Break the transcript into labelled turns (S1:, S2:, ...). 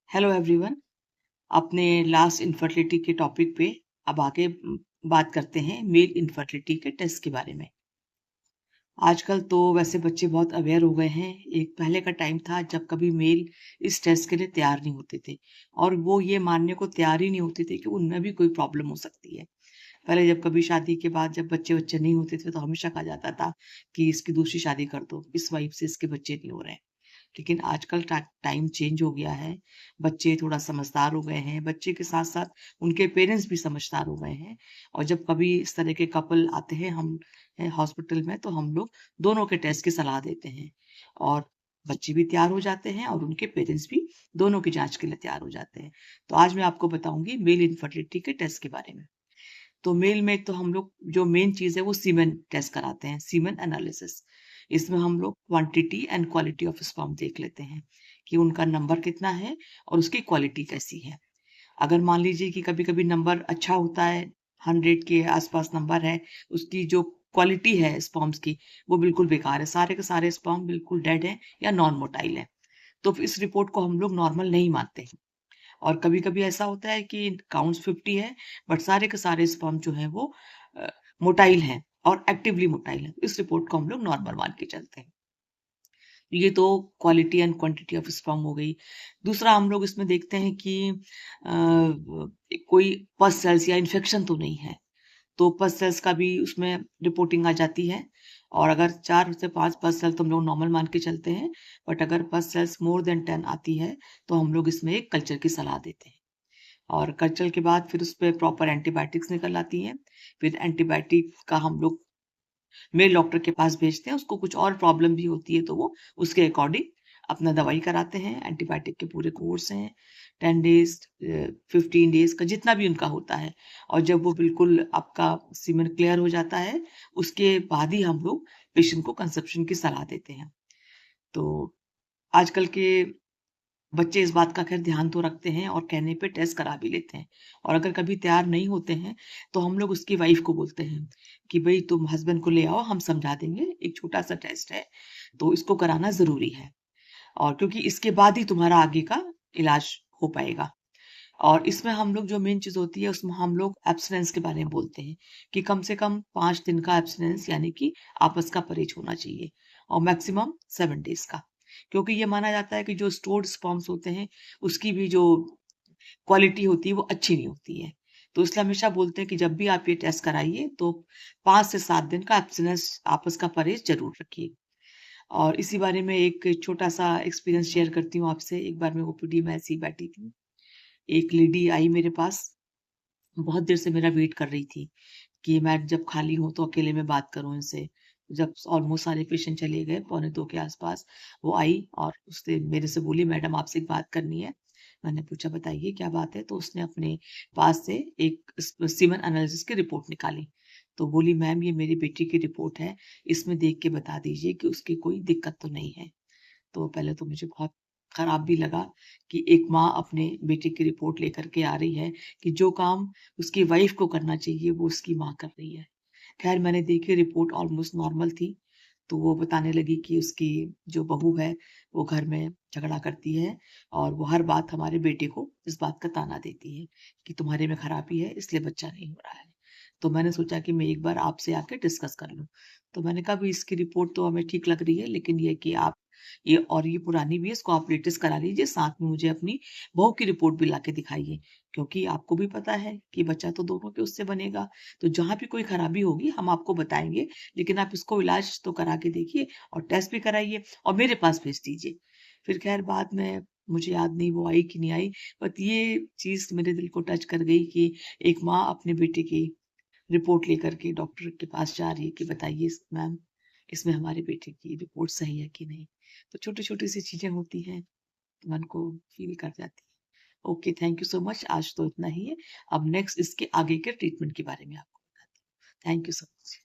S1: Hello everyone. अपने last infertility के topic पे अब आगे बात करते हैं मेल इनफर्टिलिटी के टेस्ट के बारे में। आजकल तो वैसे बच्चे बहुत अवेयर हो गए हैं। एक पहले का टाइम था जब कभी मेल इस टेस्ट के लिए तैयार नहीं होते थे और वो ये मानने को तैयार ही नहीं होते थे कि उनमें भी कोई प्रॉब्लम हो सकती है। पहले जब कभी शादी के बाद जब बच्चे नहीं होते थे तो हमेशा कहा जाता था कि इसकी दूसरी शादी कर दो, इस वाइफ से इसके बच्चे नहीं हो रहे हैं। लेकिन आजकल टाइम चेंज हो गया है। बच्चे थोड़ा समझदार हो गए हैं। बच्चे के साथ-साथ उनके पेरेंट्स भी समझदार हो गए हैं और जब कभी इस तरह के कपल आते हैं हम हॉस्पिटल में तो हम लोग दोनों के टेस्ट की सलाह देते हैं और बच्चे भी तैयार हो जाते हैं और उनके पेरेंट्स भी दोनों की जाँच के लिए तैयार हो जाते हैं। तो आज मैं आपको बताऊँगी मेल इनफर्टिलिटी के टेस्ट के बारे में। तो मेल में एक तो हम लोग जो मेन चीज़ है वो सीमेन टेस्ट कराते हैं, सीमेन एनालिसिस। इसमें हम लोग quantity and quality of sperm देख लेते हैं कि उनका नंबर कितना है और उसकी क्वालिटी कैसी है। अगर मान लीजिए कि कभी-कभी नंबर अच्छा होता है, 100 के आस-पास नंबर है, उसकी जो क्वालिटी है स्पर्म्स की, वो बिल्कुल बेकार है। सारे के सारे स्पर्म बिल्कुल डेड हैं या नॉन मोटाइल हैं। तो इस रिपोर्ट को हम लोग नॉर्मल नहीं मानते। और कभी-कभी ऐसा होता है कि काउंट्स 50 है, बट सारे के सारे स्पर्म जो हैं वो अ, मोटाइल हैं और एक्टिवली मोटाइल हैं। इस रिपोर्ट को हम लोग नॉर्मल मान के चलते हैं। ये तो quality and quantity of sperm हो गई। दूसरा हम लोग इसमें देखते हैं कि कोई पस सेल्स या इन्फेक्शन तो नहीं है। तो पस सेल्स का भी उसमें रिपोर्टिंग आ जाती है और अगर 4 से 5 पस सेल तो हम लोग नॉर्मल मान के चलते हैं, बट अगर पस सेल्स मोर देन 10 आती है, तो हम लोग इसमें एक कल्चर की सलाह देते हैं। और कल्चर के बाद फिर उसपे प्रॉपर एंटीबायोटिक्स निकल आती हैं। फिर एंटीबायोटिक का हम लोग मेल डॉक्टर के पास भेजते हैं, उसको कुछ और प्रॉब्लम भी होती है तो वो उसके अकॉर्डिंग अपना दवाई कराते हैं। एंटीबायोटिक के पूरे कोर्स हैं, 10 डेज़ 15 डेज़ का जितना भी उनका होता है और जब वो बिल्कुल आपका सीमेन क्लियर हो जाता है, उसके बाद ही हम लोग पेशेंट को कंसेप्शन की सलाह देते हैं। तो आजकल के बच्चे इस बात का ख़ैर ध्यान तो रखते हैं और कहने पे टेस्ट करा भी लेते हैं और अगर कभी तैयार नहीं होते हैं, तो हम लोग उसकी वाइफ़ को बोलते हैं कि भई तुम हस्बैंड को ले आओ, हम समझा देंगे, एक छोटा-सा टेस्ट है, तो इसको कराना ज़रूरी है और क्योंकि इसके बाद ही तुम्हारा आगे का इलाज हो पाएगा। और इसमें हम लोग जो मेन चीज़ होती है, उसमें हम लोग एब्सटिनेंस के बारे में बोलते हैं कि कम से कम 5 दिन का एब्सटिनेंस यानी कि आपस का परहेज होना चाहिए और मैक्सिमम 7 डेज़ का। क्योंकि ये माना जाता है कि जो स्टोर्ड स्पर्म्स होते हैं, उसकी भी जो क्वालिटी होती है, वो अच्छी नहीं होती है। तो इसलिए हमेशा बोलते हैं कि जब भी आप ये टेस्ट कराइए, तो 5 से 7 दिन का एब्सटिनेंस आपस का परहेज ज़रूर रखिए। और इसी बारे में एक छोटा-सा एक्सपीरियंस शेयर करती हूँ आपसे। एक बार मैं ओपीडी में ऐसे ही बैठी थी। एक लेडी आई मेरे पास, बहुत देर से मेरा वेट कर रही थी कि मैं जब खाली हूँ तो अकेले में बात करूँ इनसे। जब ऑलमोस्ट सारे पेशेंट चले गए पौने 2 के आस-पास, वो आई और उसने मेरे से बोली, मैडम आपसे एक बात करनी है। मैंने पूछा बताइए क्या बात है? तो उसने अपने पास से एक सीमेन एनालिसिस की रिपोर्ट निकाली। तो बोली मैम ये मेरी बेटी की रिपोर्ट है, इसमें देख के बता दीजिए कि उसकी कोई दिक्कत तो नहीं है। तो पहले तो मुझे बहुत खराब भी लगा कि एक माँ अपने बेटे की रिपोर्ट लेकर के आ रही है कि जो काम उसकी वाइफ को करना चाहिए वो उसकी माँ कर रही है। ख़ैर मैंने देखी रिपोर्ट ऑलमोस्ट नॉर्मल थी, तो वो बताने लगी कि उसकी जो बहू है वो घर में झगड़ा करती है और वो हर बात हमारे बेटे को इस बात का ताना देती है कि तुम्हारे में खराबी है इसलिए बच्चा नहीं हो रहा है। तो मैंने सोचा कि मैं एक बार आपसे आके डिस्कस कर लूँ। तो मैंने कहा अभी इसकी रिपोर्ट तो हमें ठीक लग रही है लेकिन ये कि आप ये पुरानी भी है, इसको आप लेटेस्ट करा लीजिए, साथ में मुझे अपनी बहू की रिपोर्ट भी लाके दिखाइए। क्योंकि आपको भी पता है कि बच्चा तो दोनों के उससे बनेगा, तो जहाँ भी कोई खराबी होगी हम आपको बताएँगे, लेकिन आप इसको इलाज तो करा के देखिए और टेस्ट भी कराइए और मेरे पास भेज दीजिए। फिर ख़ैर बाद में मुझे याद नहीं वो आई कि नहीं आई, बट ये चीज़ मेरे दिल को टच कर गई कि एक माँ अपने बेटे की रिपोर्ट लेकर के डॉक्टर के पास जा रही है कि बताइए मैम इसमें हमारे बेटे की रिपोर्ट सही है कि नहीं। तो छोटी-छोटी सी चीज़ें होती हैं, मन को फ़ील कर जाती है। Okay, thank you so much. आज तो इतना ही है। अब नेक्स्ट इसके आगे के ट्रीटमेंट के बारे में आपको बताती हूँ। Thank you so much.